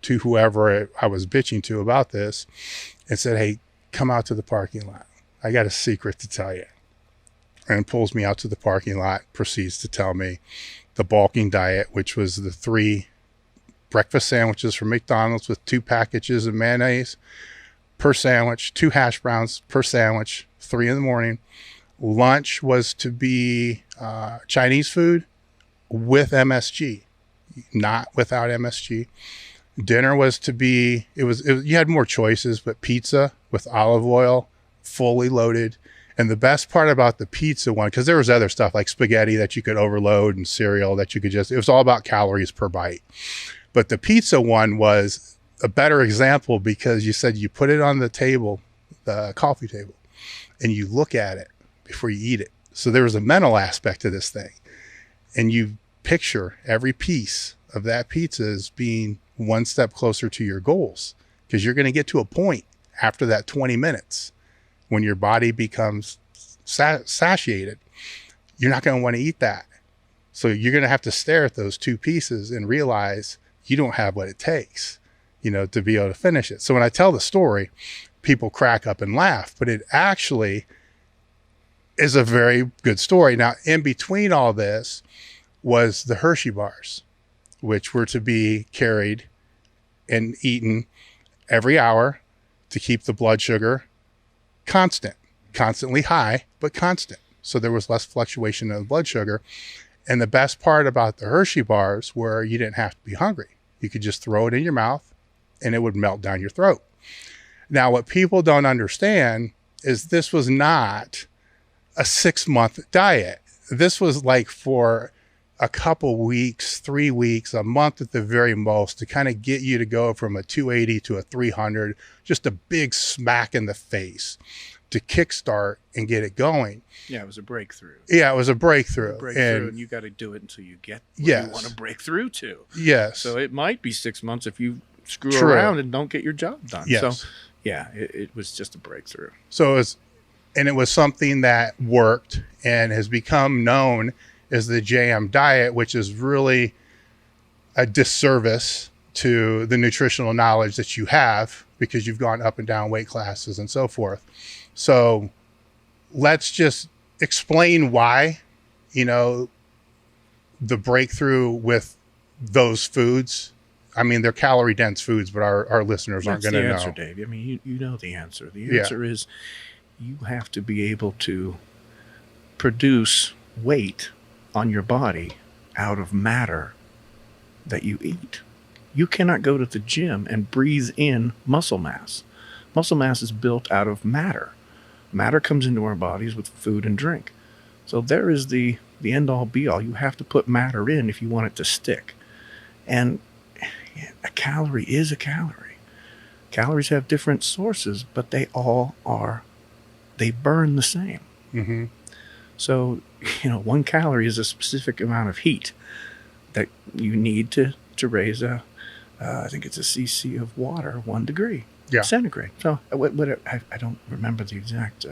to whoever I was bitching to about this and said, hey, come out to the parking lot. I got a secret to tell you. And pulls me out to the parking lot, proceeds to tell me the bulking diet, which was the 3 breakfast sandwiches from McDonald's with 2 packages of mayonnaise per sandwich, 2 hash browns per sandwich, 3 in the morning. Lunch was to be Chinese food with MSG, not without MSG. Dinner was to be, you had more choices, but pizza with olive oil, fully loaded. And the best part about the pizza one, because there was other stuff like spaghetti that you could overload and cereal that you could it was all about calories per bite. But the pizza one was a better example because you said you put it on the table, the coffee table, and you look at it before you eat it. So there was a mental aspect to this thing. And you picture every piece of that pizza as being one step closer to your goals, because you're going to get to a point after that 20 minutes when your body becomes satiated. You're not going to want to eat that. So you're going to have to stare at those 2 pieces and realize you don't have what it takes, to be able to finish it. So when I tell the story, people crack up and laugh, but it actually is a very good story. Now, in between all this was the Hershey bars, which were to be carried and eaten every hour to keep the blood sugar constantly high, but constant. So there was less fluctuation in the blood sugar. And the best part about the Hershey bars were you didn't have to be hungry. You could just throw it in your mouth and it would melt down your throat. Now, what people don't understand is this was not a 6-month diet. This was like for a couple weeks, 3 weeks, a month at the very most, to kind of get you to go from a 280 to a 300, just a big smack in the face to kickstart and get it going. Yeah, it was a breakthrough. Yeah, it was a breakthrough. And you got to do it until you get what you want to break through to. Yes. So it might be 6 months if you screw around and don't get your job done. Yes. So yeah, it was just a breakthrough. So it was something that worked and has become known as the JM diet, which is really a disservice to the nutritional knowledge that you have because you've gone up and down weight classes and so forth. So let's just explain why, the breakthrough with those foods. I mean, they're calorie dense foods, but our listeners aren't going to know. That's the answer, Dave. I mean, you know the answer. The answer is you have to be able to produce weight on your body out of matter that you eat. You cannot go to the gym and breathe in muscle mass. Muscle mass is built out of matter. Matter comes into our bodies with food and drink. So there is the end all be all. You have to put matter in if you want it to stick. And a calorie is a calorie. Calories have different sources, but they burn the same. Mm-hmm. So, 1 calorie is a specific amount of heat that you need to raise I think it's a cc of water 1 degree centigrade. So I don't remember the exact,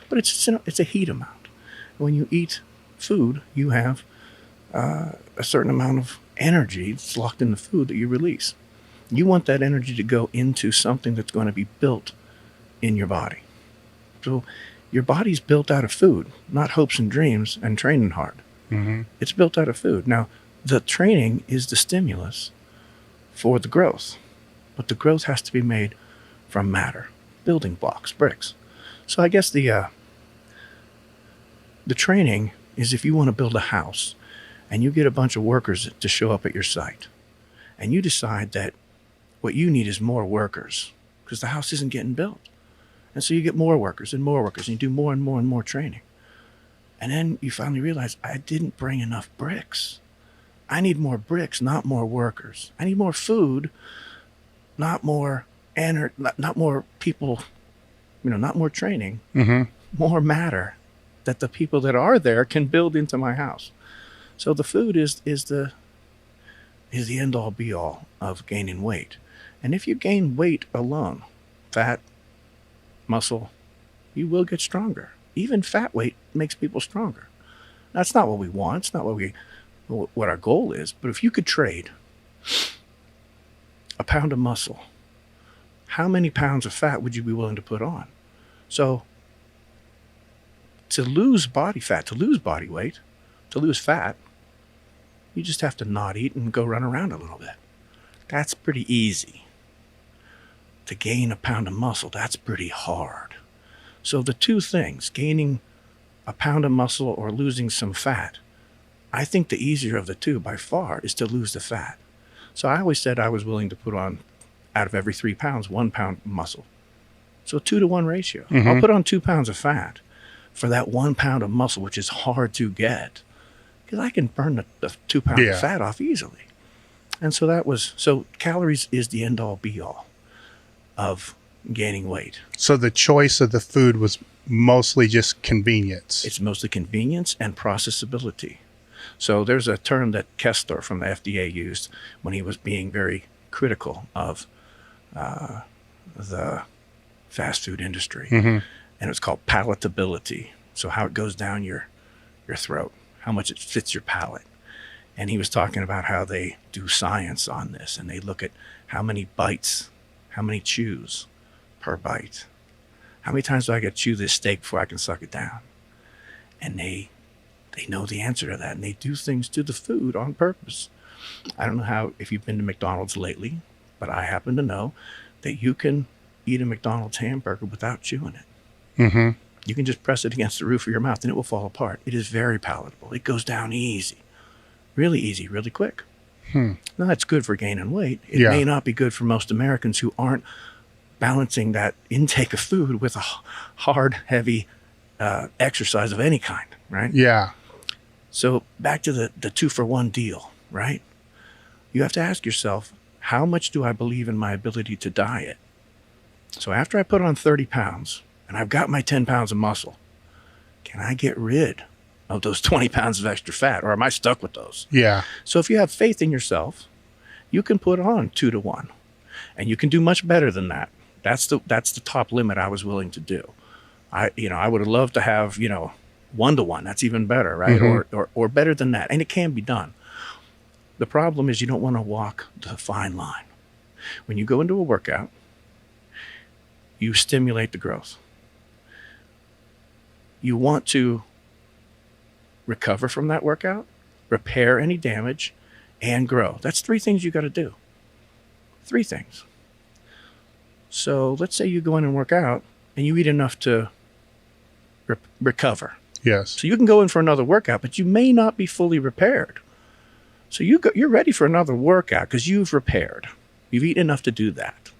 but it's a heat amount. When you eat food, you have a certain amount of energy that's locked in the food that you release. You want that energy to go into something that's going to be built in your body. So your body's built out of food, not hopes and dreams and training hard. Mm-hmm. It's built out of food. Now, the training is the stimulus for the growth, but the growth has to be made from matter, building blocks, bricks. So I guess the training is if you want to build a house and you get a bunch of workers to show up at your site and you decide that what you need is more workers because the house isn't getting built. And so you get more workers and you do more and more and more training. And then you finally realize, I didn't bring enough bricks. I need more bricks, not more workers. I need more food, not more not more people, not more training, more matter that the people that are there can build into my house. So the food is the end all be all of gaining weight. And if you gain weight alone, fat, muscle, you will get stronger. Even fat weight makes people stronger. That's not what we want. It's not what our goal is. But if you could trade a pound of muscle, how many pounds of fat would you be willing to put on? So to lose body fat, to lose body weight, to lose fat, you just have to not eat and go run around a little bit. That's pretty easy. To gain a pound of muscle, that's pretty hard. So the two things, gaining a pound of muscle or losing some fat, I think the easier of the two by far is to lose the fat. So I always said I was willing to put on, out of every 3 pounds, 1 pound muscle. So 2-to-1 ratio. I'll put on 2 pounds of fat for that 1 pound of muscle, which is hard to get, because I can burn the 2 pounds of fat off easily. And so calories is the end all be all of gaining weight. So the choice of the food was mostly just convenience. It's mostly convenience and processability. So there's a term that Kessler from the FDA used when he was being very critical of the fast food industry. And it's called palatability. So how it goes down your throat, how much it fits your palate. And he was talking about how they do science on this, and they look at how many bites, how many chews per bite. How many times do I got to chew this steak before I can suck it down? And they know the answer to that, and they do things to the food on purpose. I don't know if you've been to McDonald's lately, but I happen to know that you can eat a McDonald's hamburger without chewing it. You can just press it against the roof of your mouth and it will fall apart. It is very palatable. It goes down easy, really quick. Now that's good for gaining weight. It may not be good for most Americans who aren't balancing that intake of food with a hard, heavy exercise of any kind, right? Yeah. So back to the 2-for-1 deal, right? You have to ask yourself, how much do I believe in my ability to diet? So after I put on 30 pounds and I've got my 10 pounds of muscle, can I get rid of those 20 pounds of extra fat, or am I stuck with those? Yeah. So if you have faith in yourself, you can put on 2-to-1, and you can do much better than that. That's the top limit I was willing to do. I would have loved to have, 1-to-1. That's even better, right? Or better than that. And it can be done. The problem is you don't want to walk the fine line. When you go into a workout, you stimulate the growth. You want to recover from that workout, repair any damage, and grow. That's 3 things you got to do. 3 things. So let's say you go in and work out and you eat enough to recover. Yes. So you can go in for another workout, but you may not be fully repaired. So you're ready for another workout because you've repaired. You've eaten enough to do that.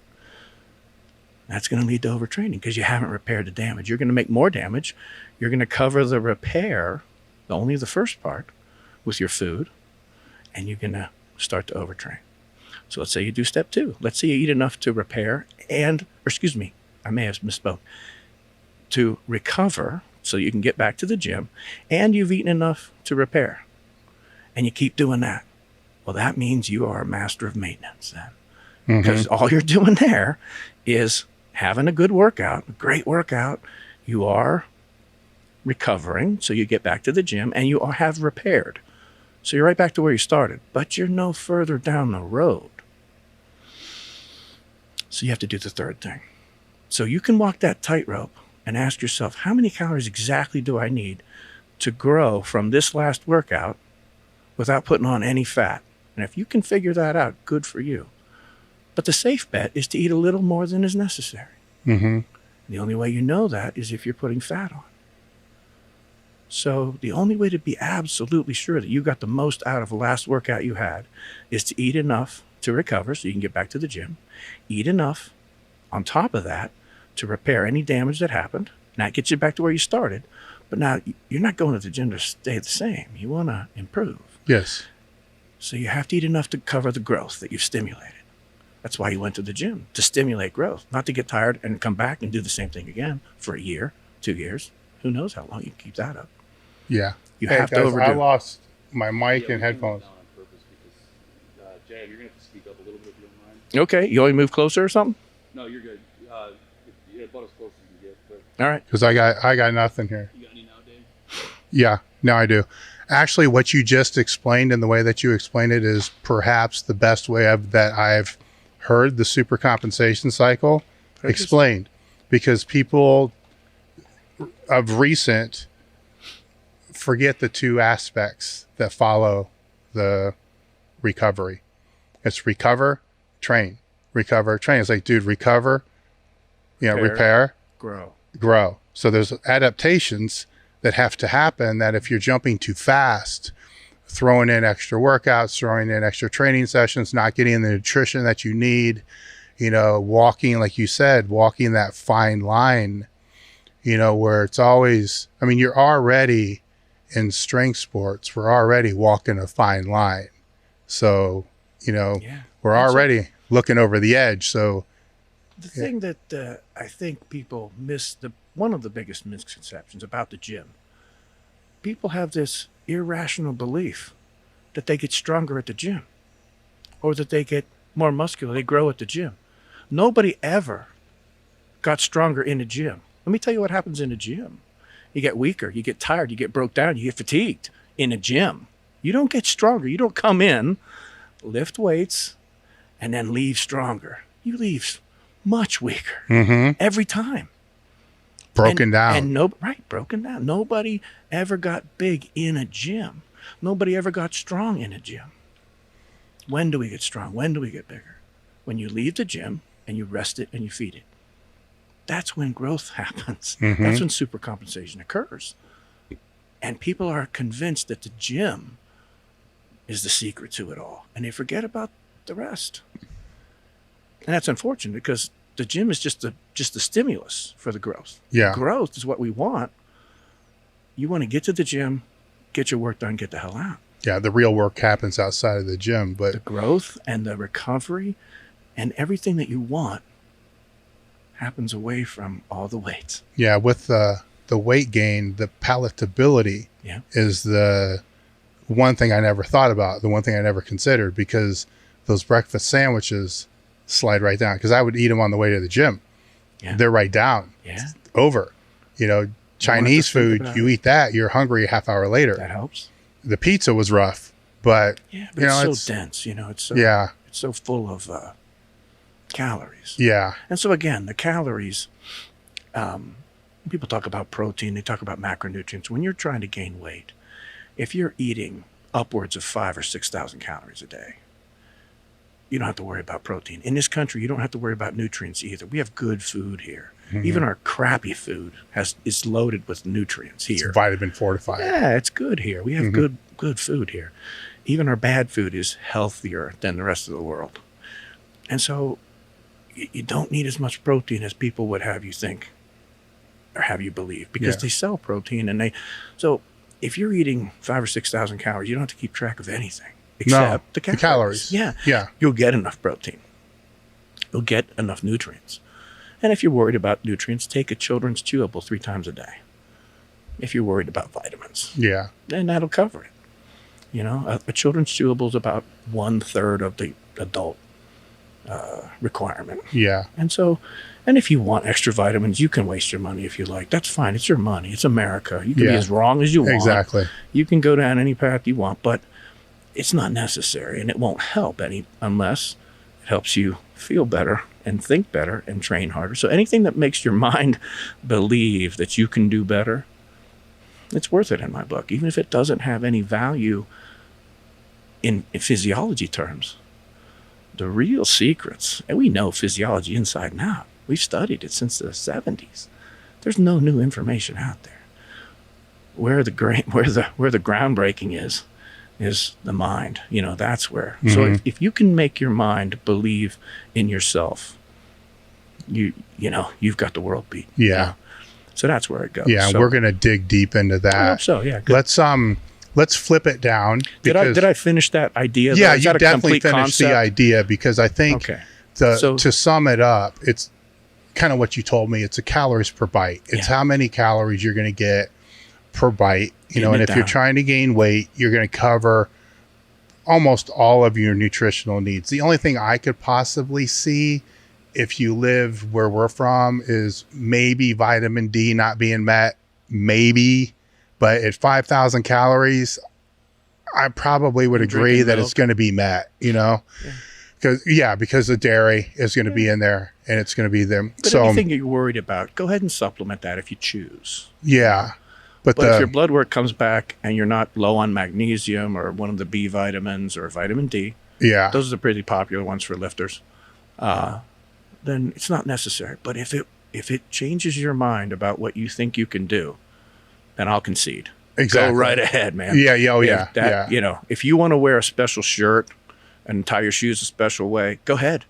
That's going to lead to overtraining because you haven't repaired the damage. You're going to make more damage. You're going to cover the repair, only the first part, with your food, and you're going to start to overtrain. So let's say you do step 2. Let's say you eat enough to repair I may have misspoke, to recover so you can get back to the gym, and you've eaten enough to repair, and you keep doing that. Well, that means you are a master of maintenance then, because all you're doing there is having a good workout, a great workout. You are recovering, so you get back to the gym, and you have repaired. So you're right back to where you started, but you're no further down the road. So you have to do the 3rd thing. So you can walk that tightrope and ask yourself, how many calories exactly do I need to grow from this last workout without putting on any fat? And if you can figure that out, good for you. But the safe bet is to eat a little more than is necessary. The only way you know that is if you're putting fat on. So the only way to be absolutely sure that you got the most out of the last workout you had is to eat enough to recover so you can get back to the gym. Eat enough on top of that to repair any damage that happened. And that gets you back to where you started. But now you're not going to the gym to stay the same. You want to improve. Yes. So you have to eat enough to cover the growth that you've stimulated. That's why you went to the gym, to stimulate growth, not to get tired and come back and do the same thing again for a year, 2 years. Who knows how long you can keep that up. Yeah. You have to overdo. I lost my mic and headphones. Jay, you're going to have to speak up a little bit if you don't mind. Okay. You want me to move closer or something? No, you're good. About as close as you can get. But All right. Because I got nothing here. you got any now, Dave? Yeah, now I do. Actually, what you just explained and the way that you explained it is perhaps the best way that I've heard the supercompensation cycle Purchase. explained, because people of recent forget the two aspects that follow the recovery. It's recover, train. Recover, train. It's like, dude, recover, repair, grow. So there's adaptations that have to happen, that if you're jumping too fast, throwing in extra workouts, throwing in extra training sessions, not getting the nutrition that you need, walking, like you said, walking that fine line, where it's always, you're already in strength sports, we're already walking a fine line. So, we're already looking over the edge. So the thing that I think people miss, one of the biggest misconceptions about the gym, people have this irrational belief that they get stronger at the gym, or that they get more muscular, they grow at the gym. Nobody ever got stronger in a gym. Let me tell you what happens in a gym. You get weaker, you get tired, you get broke down, you get fatigued in a gym. You don't get stronger. You don't come in, lift weights, and then leave stronger. You leave much weaker every time. Broken down. Broken down. Nobody ever got big in a gym. Nobody ever got strong in a gym. When do we get strong? When do we get bigger? When you leave the gym and you rest it and you feed it. That's when growth happens. That's when supercompensation occurs. And people are convinced that the gym is the secret to it all, and they forget about the rest. And that's unfortunate, because the gym is just the stimulus for the growth. Yeah. Growth is what we want. You want to get to the gym, get your work done, get the hell out. Yeah, the real work happens outside of the gym, but the growth and the recovery and everything that you want happens away from all the weights. Yeah, with the weight gain, the palatability is the one thing I never thought about, the one thing I never considered, because those breakfast sandwiches slide right down, because I would eat them on the way to the gym. Yeah. They're right down. Yeah. It's over. Chinese food, you eat that, you're hungry a half hour later. That helps. The pizza was rough, but it's so dense, it's so it's so full of calories. Yeah. And so again, the calories, people talk about protein, they talk about macronutrients. When you're trying to gain weight, if you're eating upwards of 5,000 or 6,000 calories a day, you don't have to worry about protein. In this country, you don't have to worry about nutrients either. We have good food here. Even our crappy food is loaded with nutrients here. It's vitamin fortified. Yeah, it's good here. We have good food here. Even our bad food is healthier than the rest of the world. And so you don't need as much protein as people would have you think or have you believe, because they sell protein, and so if you're eating 5,000 or 6,000 calories, you don't have to keep track of anything except the calories. Yeah. You'll get enough protein. You'll get enough nutrients. And if you're worried about nutrients, take a children's chewable 3 times a day. If you're worried about vitamins, then that'll cover it. A children's chewable is about 1/3 of the adult requirement. Yeah. And if you want extra vitamins, you can waste your money if you like. That's fine. It's your money. It's America. You can be as wrong as you want. Exactly. You can go down any path you want, but it's not necessary, and it won't help unless it helps you feel better and think better and train harder. So anything that makes your mind believe that you can do better, it's worth it in my book, even if it doesn't have any value in physiology terms. The real secrets, and we know physiology inside and out. We've studied it since the 70s. There's no new information out there. Where the groundbreaking is the mind. That's where. So if you can make your mind believe in yourself, you've got the world beat. Yeah. So that's where it goes. Yeah, we're gonna dig deep into that. I hope so. Yeah. Good. Let's flip it down. Did I finish that idea? Yeah, you definitely finished the idea, because I think to sum it up, it's kind of what you told me. It's a calories per bite. It's how many calories you're going to get per bite. And if you're trying to gain weight, you're going to cover almost all of your nutritional needs. The only thing I could possibly see, if you live where we're from, is maybe vitamin D not being met. Maybe. But at 5,000 calories, I probably would agree that it's going to be met, because the dairy is going to be in there, and it's going to be them. But So anything you're worried about, go ahead and supplement that if you choose. yeah, but But if your blood work comes back and you're not low on magnesium or one of the B vitamins or vitamin D, yeah, those are the pretty popular ones for lifters, then it's not necessary. But if it changes your mind about what you think you can do, then I'll concede. exactly. Go right ahead, man. Yeah, yeah, oh, yeah, If that, yeah. if you want to wear a special shirt and tie your shoes a special way, go ahead.